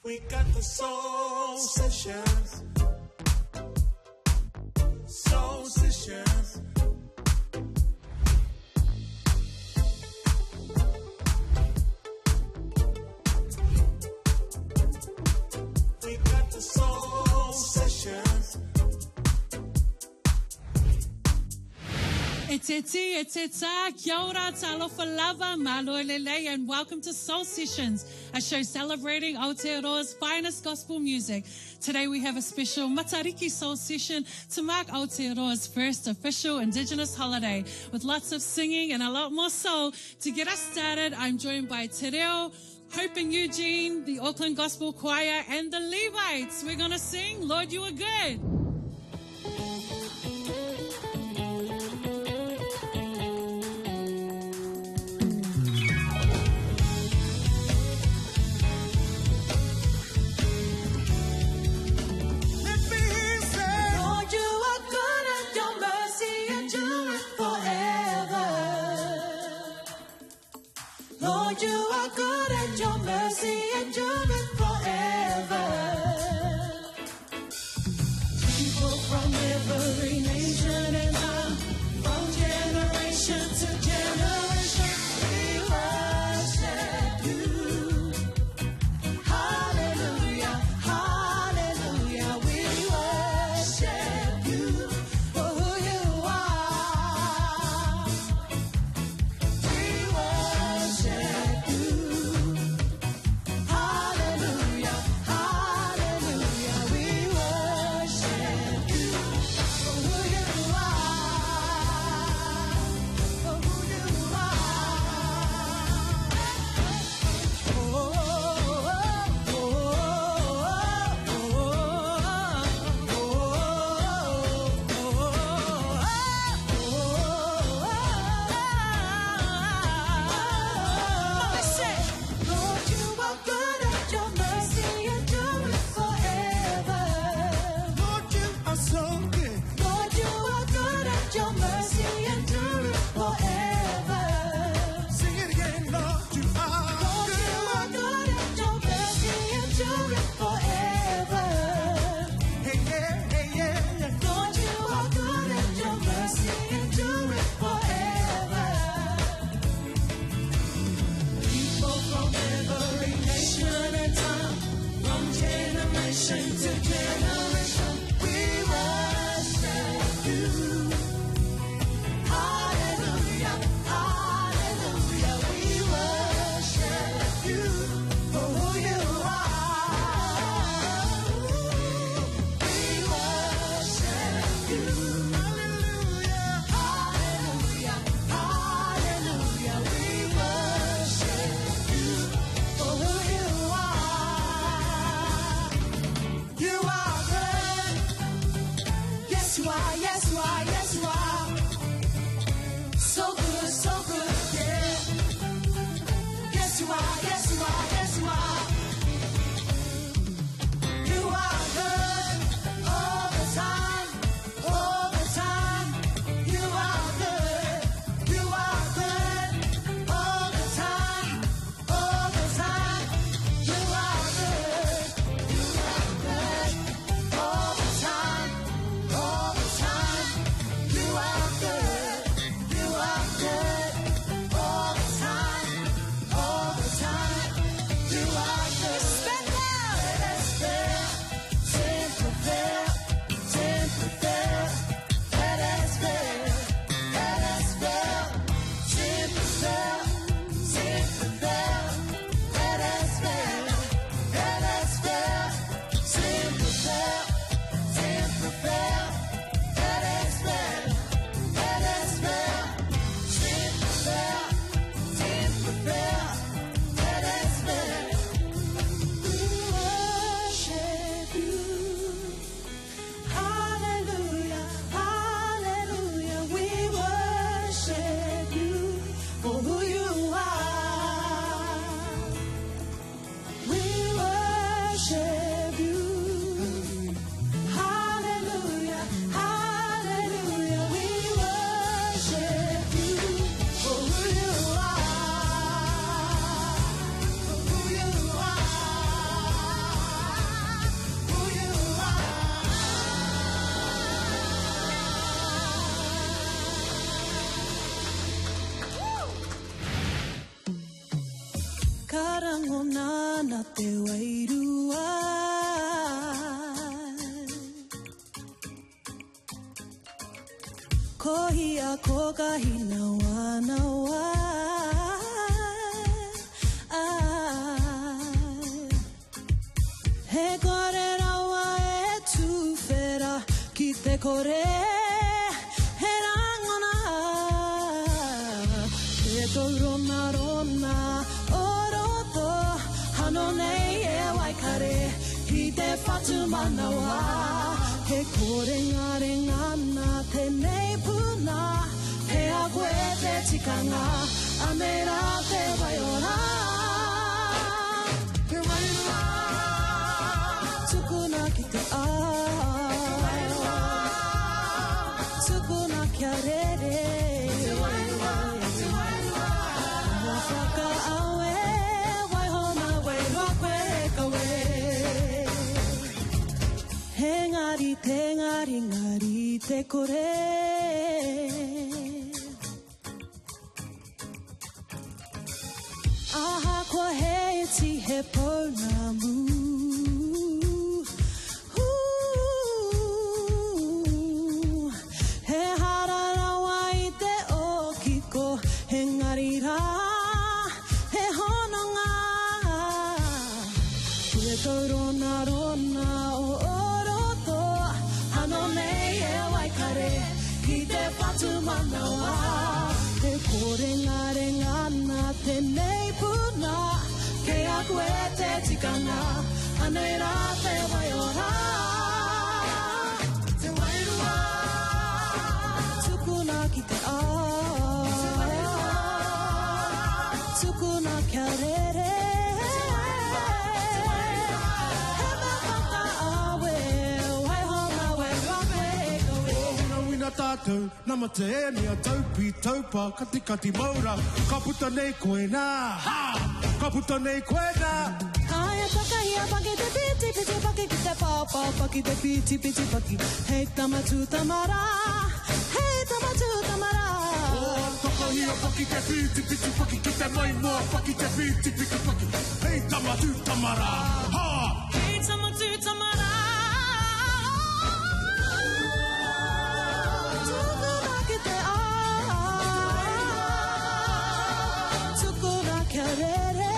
We got the soul sessions. Soul sessions. We got the soul sessions. E te ti, e te ta, kia ora, talofa lava, malo lele, and welcome to Soul Sessions, a show celebrating Aotearoa's finest gospel music. Today we have a special Matariki Soul Session to mark Aotearoa's first official Indigenous holiday, with lots of singing and a lot more soul. To get us started, I'm joined by Te Reo, Hope and Eugene, the Auckland Gospel Choir, and the Levites. We're going to sing, Lord, You Are Good. Lord, you are good and your mercy endureth forever. People from every nation and tongue, from generation to generation, we worship you. Hallelujah, hallelujah, we worship you for who you are. We worship you. Hallelujah, hallelujah, we worship you for who you are, for who you are. Oh, oh, Lord, you are good and your mercy endureth forever. Lord, you are so good. Lord, you are good and your mercy endureth forever. Sing it again, Lord, you are Lord, you are good and your mercy endureth forever. Hey, yeah, hey, yeah, yeah. Lord, you are good and your mercy endureth forever. People from every nation and tongue, from generation to generation, we worship you. Hallelujah, hallelujah, we worship you for who you are. We worship you. Hallelujah, hallelujah, hallelujah, we worship you for who you are. You are good. wairua. Kohia kokahina wana wa. He kore rawa e tūwhera ki te kore he rangona. He taurona rona o roto hano nei e waikare ki te whatu manawa. He kore ngare ngana te nei puna he a koe te tikanga a mera te waiora. Te waiora tukuna ki te tukuna kia rere. Te waiora Wa whaka awe waihona wairua koe kawe. He ngari te kore. Aha ko he iti he pounamu. He hararawa I te okiko he ngarira he hononga. He taurona rona o oroto hano nei e waikare ki te whatu manawa. He kore ngare ngana te nei puna ke a koe te tikanga a nei rā te waiora. Te wairua tukuna ki te tukuna kia rere. He me whaka awe waihona wairua koe kawe. Wina tātou, nama te e mea taupi taupa, kati kati maura, ka puta nei koe nā, ha! Ka puta nei koe nā! Kaya takahia paki te piti piti paki ki te pāpā paki te piti piti paki. Hei tamatu tamara, hei tamatu tamara. Takahia paki te piti piti paki, ki te mai moa paki te piti piti paki. Hei tamatu tamara, ha! Hey, tamatu tamara. Tukuna ki te tukuna kia rere.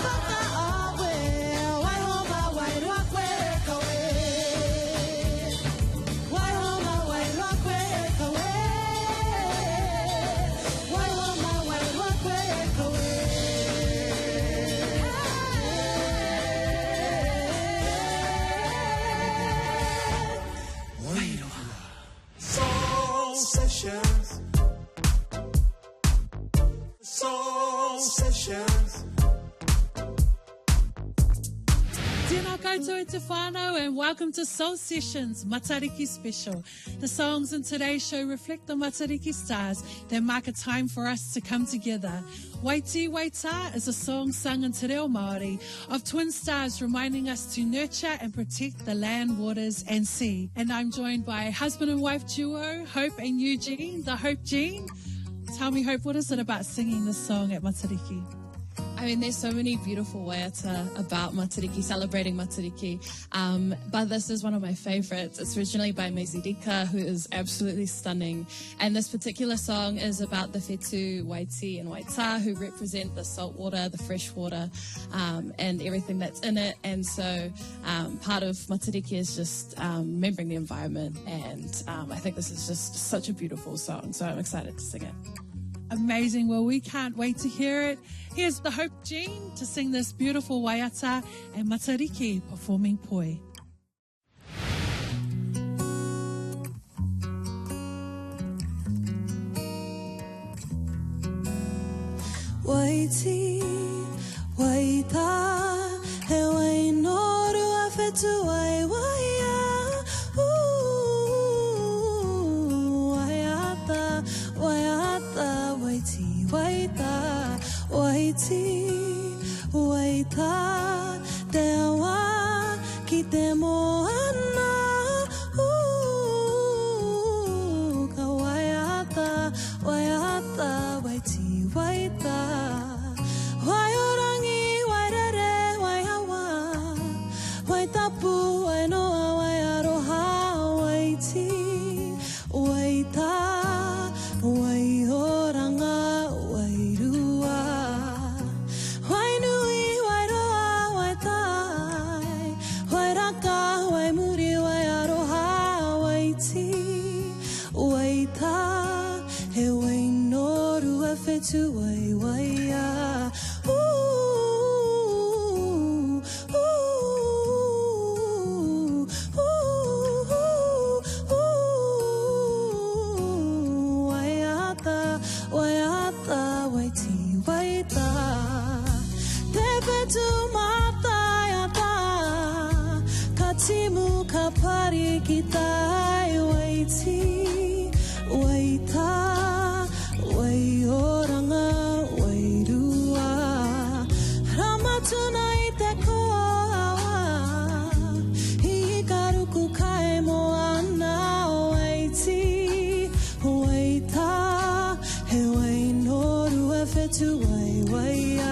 Whaka awe, waihoma wairua koe kawe. Waihoma wairua koe kawe. Waihoma wairua koe kawe. Soul Sessions. Soul Sessions. Tēnā koutou e te whānau and welcome to Soul Sessions, Matariki Special. The songs in today's show reflect the Matariki stars that mark a time for us to come together. Waiti Waita is a song sung in te reo Māori of twin stars reminding us to nurture and protect the land, waters and sea. And I'm joined by husband and wife duo, Hope and Eugene, the Hope Gene. Tell me, Hope, what is it about singing this song at Matariki? I mean, there's so many beautiful waiata about Matariki, celebrating Matariki, but this is one of my favorites. It's originally by Matariki, who is absolutely stunning, and this particular song is about the whetū, Waiti and Waita, who represent the salt water, the fresh water, and everything that's in it. And so part of Matariki is just remembering the environment, and I think this is just such a beautiful song, so I'm excited to sing it. Amazing. Well, we can't wait to hear it. Here's the Hope Gene to sing this beautiful waiata and Matariki performing poi. Waiti, waita, he wainoru a whetū ai waia. Waiata, waiata, waiti, waita, waiti, waita, te awa ki te moana. Ka waiata, waiata, waiti, waita. tai waiti waita waioranga wairua ramatuna I te koa hi karuku kai moana waiti waita he wainoru e whetu wai waia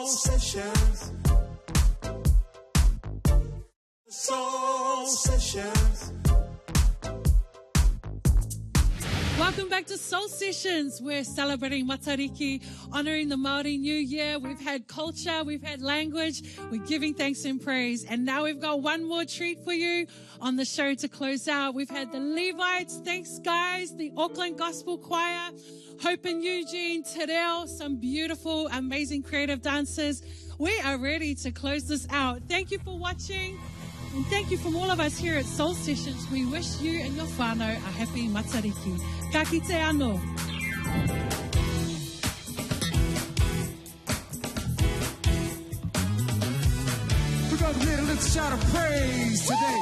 Soul Sessions. Soul Sessions. Welcome back to Soul Sessions. We're celebrating Matariki, honoring the Māori New Year. We've had culture, we've had language, we're giving thanks and praise. And now we've got one more treat for you on the show to close out. We've had the Levites, thanks guys, the Auckland Gospel Choir, Hope and Eugene, Terrell, some beautiful, amazing creative dancers. We are ready to close this out. Thank you for watching. And thank you from all of us here at Soul Sessions. We wish you and your whānau a happy Matariki. Ka kite anō. We're going to get a little shout of praise today.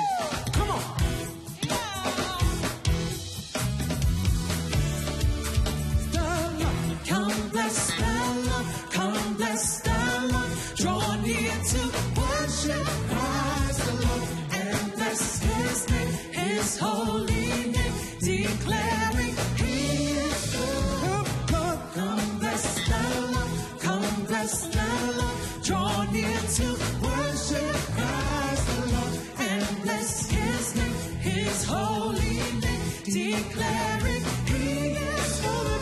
Come on. Come bless the Lord, come bless the Lord, draw near to worship Christ the Lord, and bless His name, His holy name, declaring He is good. Come bless the Lord, come bless the Lord, draw near to worship Christ the Lord, and bless His name, His holy name, declaring He is good.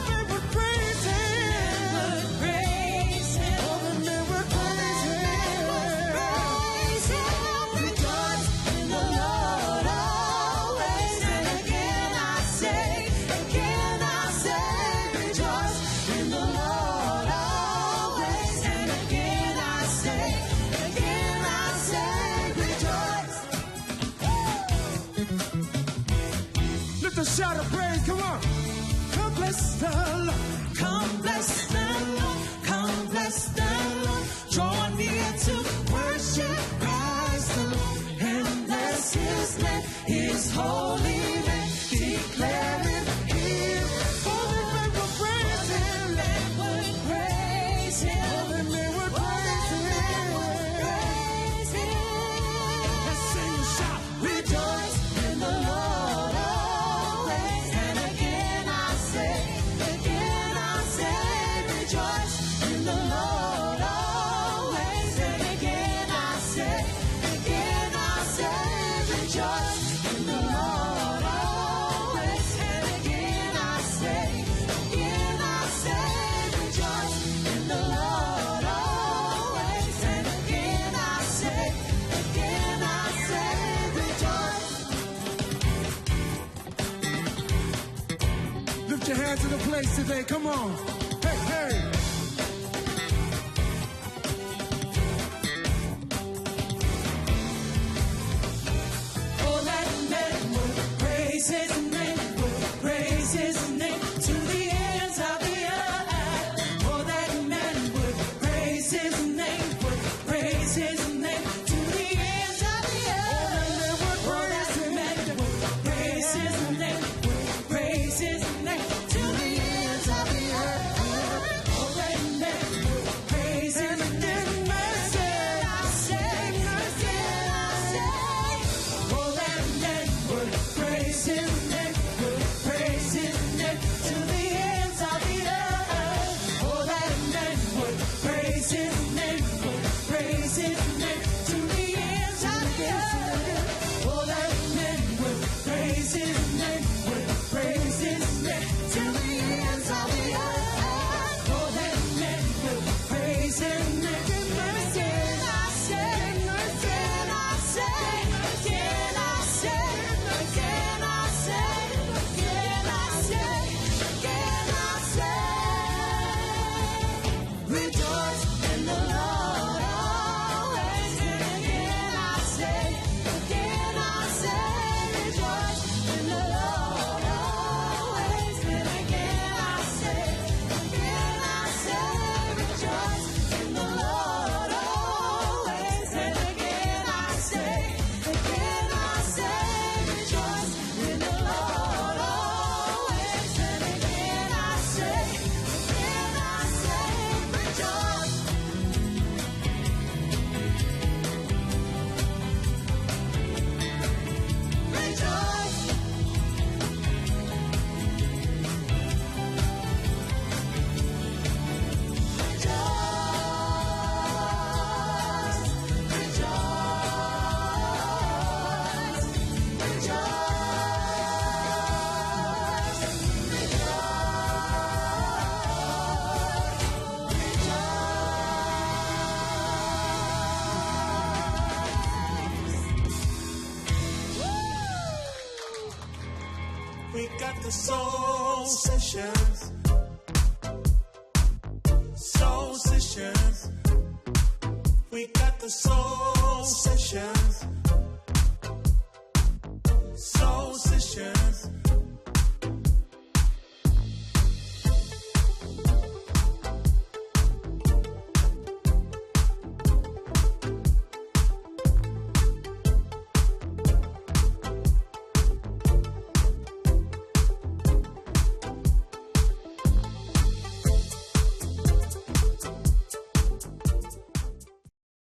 Shout of praise, come on. Come bless the Lord. Come bless the Lord. Come bless the Lord. Draw near to worship Christ the Lord, and bless His name, His holy name, declaring Him. Holy men will praise Him. Men would praise Him. Holy men would praise Him. Let's sing and shout. Rejoice in the Lord. Lift your hands to the place today. Come on. Hey, hey. Oh, that man would praise His name, would praise His name to the ends of the earth. Oh, that man would praise His name, would praise His name to the ends of the earth. Oh, that man would praise His name, would praise His name to the ends of the earth. soul sessions. Soul sessions. We got the soul sessions.